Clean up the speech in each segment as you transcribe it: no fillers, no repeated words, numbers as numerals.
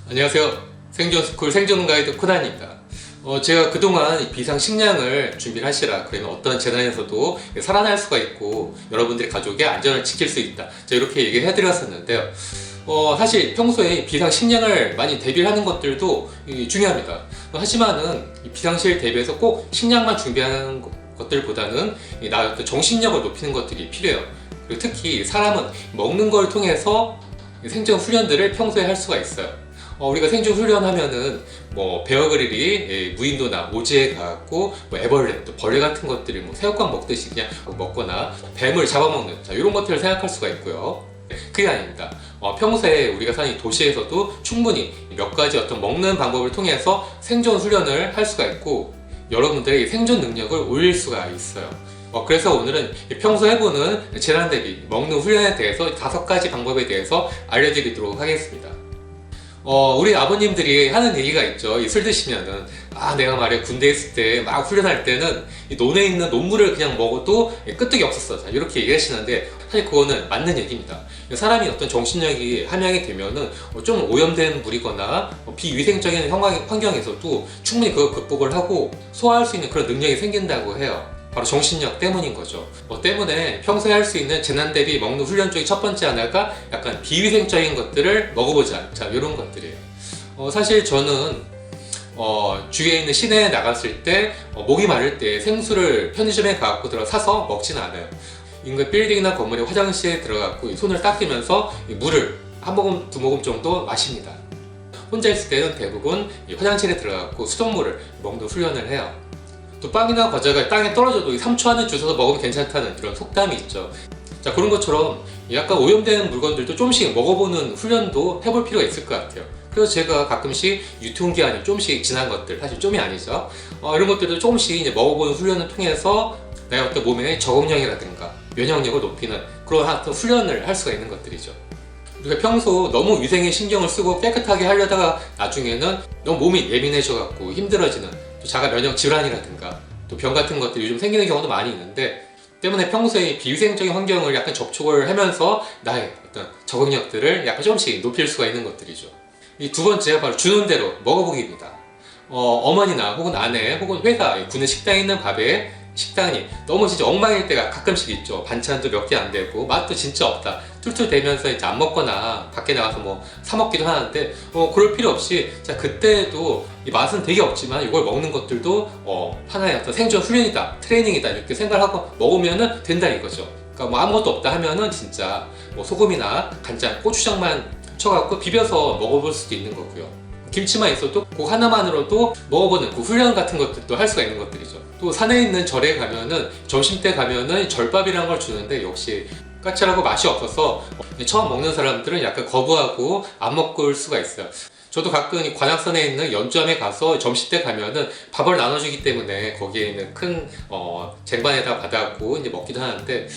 안녕하세요. 생존스쿨 생존가이드 코난입니다. 제가 그동안 이 비상식량을 준비를 하시라, 그러면 어떤 재난에서도 살아날 수가 있고 여러분들의 가족의 안전을 지킬 수 있다, 자, 이렇게 얘기를 해드렸었는데요. 사실 평소에 비상식량을 많이 대비를 하는 것들도 중요합니다. 하지만은 이 비상시를 대비해서 꼭 식량만 준비하는 것들보다는 나 정신력을 높이는 것들이 필요해요. 그리고 특히 사람은 먹는 걸 통해서 생존 훈련들을 평소에 할 수가 있어요. 우리가 생존 훈련하면은 뭐 베어그릴이 무인도나 오지에 가고 애벌레, 또 벌레 같은 것들이 새우깡 먹듯이 그냥 먹거나 뱀을 잡아먹는, 자, 이런 것들을 생각할 수가 있고요. 그게 아닙니다. 평소에 우리가 사는 도시에서도 충분히 몇 가지 어떤 먹는 방법을 통해서 생존 훈련을 할 수가 있고 여러분들의 생존 능력을 올릴 수가 있어요. 그래서 오늘은 평소 해보는 재난 대비 먹는 훈련에 대해서 5가지 방법에 대해서 알려드리도록 하겠습니다. 우리 아버님들이 하는 얘기가 있죠. 술 드시면은, 내가 말이야 군대에 있을 때 막 훈련할 때는 이 논에 있는 논물을 그냥 먹어도 끄떡이 없었어, 자, 이렇게 얘기하시는데 사실 그거는 맞는 얘기입니다. 사람이 어떤 정신력이 함양이 되면은 좀 오염된 물이거나 비위생적인 환경에서도 충분히 그걸 극복을 하고 소화할 수 있는 그런 능력이 생긴다고 해요. 바로 정신력 때문인 거죠. 때문에 평소에 할 수 있는 재난 대비 먹는 훈련 중에 첫 번째 하나가 약간 비위생적인 것들을 먹어보자, 자, 이런 것들이에요. 사실 저는 주위에 있는 시내에 나갔을 때 목이 마를 때 생수를 편의점에 가갖고 사서 먹지는 않아요. 인근 빌딩이나 건물의 화장실에 들어가고 손을 닦으면서 물을 한 모금, 두 모금 정도 마십니다. 혼자 있을 때는 대부분 화장실에 들어가고 수돗물을 먹는 훈련을 해요. 또 빵이나 과자가 땅에 떨어져도 3초 안에 주워서 먹으면 괜찮다는 그런 속담이 있죠. 자, 그런 것처럼 약간 오염된 물건들도 조금씩 먹어보는 훈련도 해볼 필요가 있을 것 같아요. 그래서 제가 가끔씩 유통기한이 조금씩 지난 것들, 사실 좀이 아니죠, 이런 것들도 조금씩 이제 먹어보는 훈련을 통해서 나의 어떤 몸의 적응력이라든가 면역력을 높이는 그런 어떤 훈련을 할 수가 있는 것들이죠. 우리가 평소 너무 위생에 신경을 쓰고 깨끗하게 하려다가 나중에는 너무 몸이 예민해져갖고 힘들어지는 또 자가 면역 질환이라든가 또 병 같은 것들이 요즘 생기는 경우도 많이 있는데, 때문에 평소에 비위생적인 환경을 약간 접촉을 하면서 나의 어떤 적응력들을 약간 조금씩 높일 수가 있는 것들이죠. 이 두 번째가 바로 주는 대로 먹어보기입니다. 어머니나 혹은 아내 혹은 회사, 구내 식당에 있는 밥에 식단이 너무 진짜 엉망일 때가 가끔씩 있죠. 반찬도 몇 개 안 되고 맛도 진짜 없다, 툴툴대면서 이제 안 먹거나 밖에 나가서 사 먹기도 하는데 그럴 필요 없이, 자, 그때도 이 맛은 되게 없지만 이걸 먹는 것들도 하나의 어떤 생존 훈련이다, 트레이닝이다, 이렇게 생각을 하고 먹으면은 된다 이거죠. 그러니까 아무것도 없다 하면은 진짜 소금이나 간장, 고추장만 쳐갖고 비벼서 먹어볼 수도 있는 거고요. 김치만 있어도 그 하나만으로도 먹어보는 그 훈련 같은 것들도 할 수가 있는 것들이죠. 또 산에 있는 절에 가면은 점심때 가면은 절밥이라는 걸 주는데 역시 까칠하고 맛이 없어서 처음 먹는 사람들은 약간 거부하고 안 먹을 수가 있어요. 저도 가끔 이 관악산에 있는 연주함에 가서 점심때 가면은 밥을 나눠주기 때문에 거기에 있는 큰 쟁반에다 받아갖고 이제 먹기도 하는데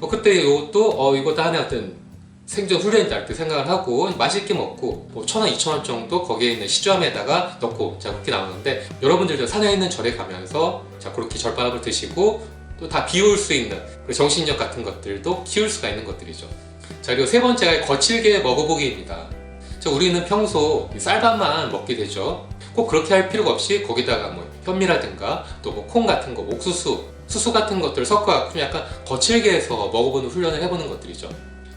그때 이것도 이것도 하나의 어떤 생존 훈련이다 이렇게 생각을 하고 맛있게 먹고 1,000원, 2,000원 정도 거기에 있는 시주함에다가 넣고, 자, 그렇게 나오는데 여러분들도 산에 있는 절에 가면서 자, 그렇게 절밥을 드시고 또 다 비울 수 있는 그 정신력 같은 것들도 키울 수가 있는 것들이죠. 자, 그리고 세 번째가 거칠게 먹어보기입니다. 자, 우리는 평소 쌀밥만 먹게 되죠. 꼭 그렇게 할 필요가 없이 거기다가 현미라든가 또 콩 같은 거, 옥수수, 수수 같은 것들을 섞어서 좀 약간 거칠게 해서 먹어보는 훈련을 해보는 것들이죠.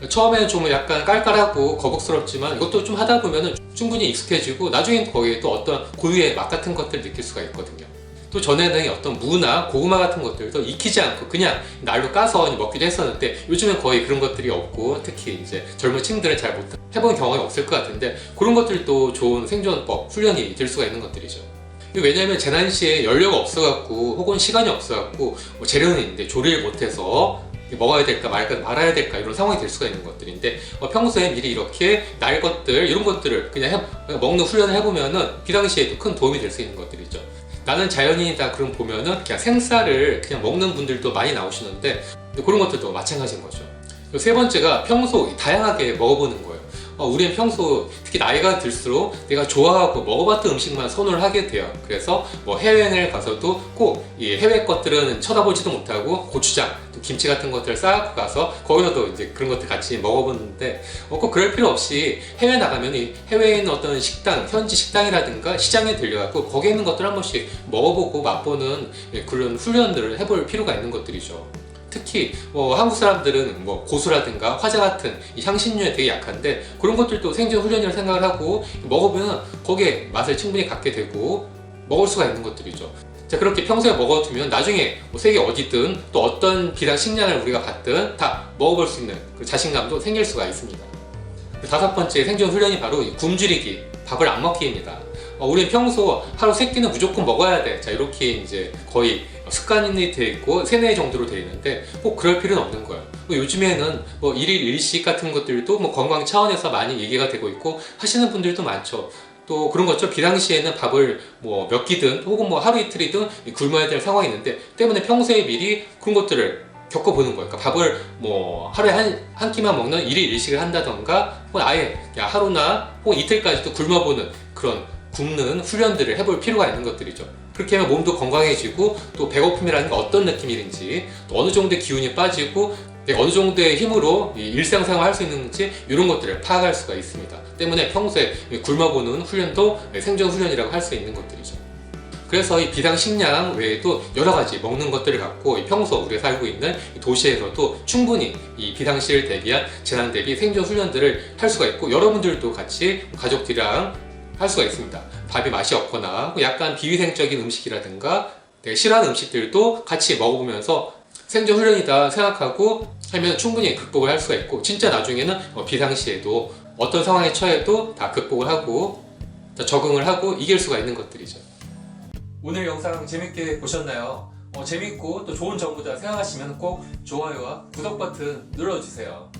처음에는 좀 약간 깔깔하고 거북스럽지만 이것도 좀 하다 보면 충분히 익숙해지고 나중엔 거기에 또 어떤 고유의 맛 같은 것들을 느낄 수가 있거든요. 또 전에는 어떤 무나 고구마 같은 것들도 익히지 않고 그냥 날로 까서 먹기도 했었는데 요즘엔 거의 그런 것들이 없고, 특히 이제 젊은 층들은 잘 못 해본 경험이 없을 것 같은데 그런 것들도 좋은 생존법, 훈련이 될 수가 있는 것들이죠. 왜냐하면 재난 시에 연료가 없어갖고 혹은 시간이 없어갖고 재료는 있는데 조리를 못해서 먹어야 될까 말아야 될까 이런 상황이 될 수가 있는 것들인데 평소에 미리 이렇게 날 것들, 이런 것들을 그냥 먹는 훈련을 해보면은 비상시에도 큰 도움이 될 수 있는 것들이죠. 나는 자연인이다 그럼 보면은 그냥 생쌀을 그냥 먹는 분들도 많이 나오시는데 그런 것들도 마찬가지인 거죠. 세 번째가 평소 다양하게 먹어보는 거예요. 우리는 평소 특히 나이가 들수록 내가 좋아하고 먹어봤던 음식만 선호를 하게 돼요. 그래서 뭐 해외여행을 가서도 꼭 이 해외 것들은 쳐다보지도 못하고 고추장, 또 김치 같은 것들을 싸갖고 가서 거기서도 이제 그런 것들 같이 먹어보는데 꼭 그럴 필요 없이 해외 나가면 이 해외에 있는 어떤 식당, 현지 식당이라든가 시장에 들려갖고 거기에 있는 것들 한 번씩 먹어보고 맛보는 그런 훈련들을 해볼 필요가 있는 것들이죠. 특히 뭐 한국 사람들은 뭐 고수라든가 화자 같은 이 향신료에 되게 약한데 그런 것들도 생존 훈련이라고 생각을 하고 먹어보면 거기에 맛을 충분히 갖게 되고 먹을 수가 있는 것들이죠. 자, 그렇게 평소에 먹어두면 나중에 뭐 세계 어디든 또 어떤 비상 식량을 우리가 받든 다 먹어볼 수 있는 그 자신감도 생길 수가 있습니다. 다섯 번째 생존 훈련이 바로 이 굶주리기, 밥을 안 먹기입니다. 우리는 평소 하루 3끼는 무조건 먹어야 돼. 자, 이렇게 이제 거의 습관이 돼 있고 세뇌 정도로 돼 있는데 꼭 그럴 필요는 없는 거예요. 요즘에는 뭐 1일 1식 같은 것들도 뭐 건강 차원에서 많이 얘기가 되고 있고 하시는 분들도 많죠. 또 그런 것처럼 비상시에는 밥을 뭐 몇 끼든 혹은 뭐 하루 이틀이든 굶어야 될 상황이 있는데 때문에 평소에 미리 그런 것들을 겪어보는 거예요. 그러니까 밥을 뭐 하루에 한 끼만 먹는 1일 1식을 한다던가 혹은 아예 하루나 혹은 이틀까지도 굶어보는 그런 굶는 훈련들을 해볼 필요가 있는 것들이죠. 그렇게 하면 몸도 건강해지고 또 배고픔이라는 게 어떤 느낌인지 또 어느 정도의 기운이 빠지고 어느 정도의 힘으로 일상생활 할 수 있는지 이런 것들을 파악할 수가 있습니다. 때문에 평소에 굶어보는 훈련도 생존 훈련이라고 할 수 있는 것들이죠. 그래서 이 비상식량 외에도 여러 가지 먹는 것들을 갖고 평소 우리가 살고 있는 도시에서도 충분히 이 비상시를 대비한 재난 대비 생존 훈련들을 할 수가 있고 여러분들도 같이 가족들이랑 할 수가 있습니다. 밥이 맛이 없거나 약간 비위생적인 음식이라든가 내가 싫어하는 음식들도 같이 먹어보면서 생존 훈련이다 생각하고 하면 충분히 극복을 할 수가 있고 진짜 나중에는 비상시에도 어떤 상황에 처해도 다 극복을 하고 적응을 하고 이길 수가 있는 것들이죠. 오늘 영상 재밌게 보셨나요? 재밌고 또 좋은 정보다 생각하시면 꼭 좋아요와 구독 버튼 눌러주세요.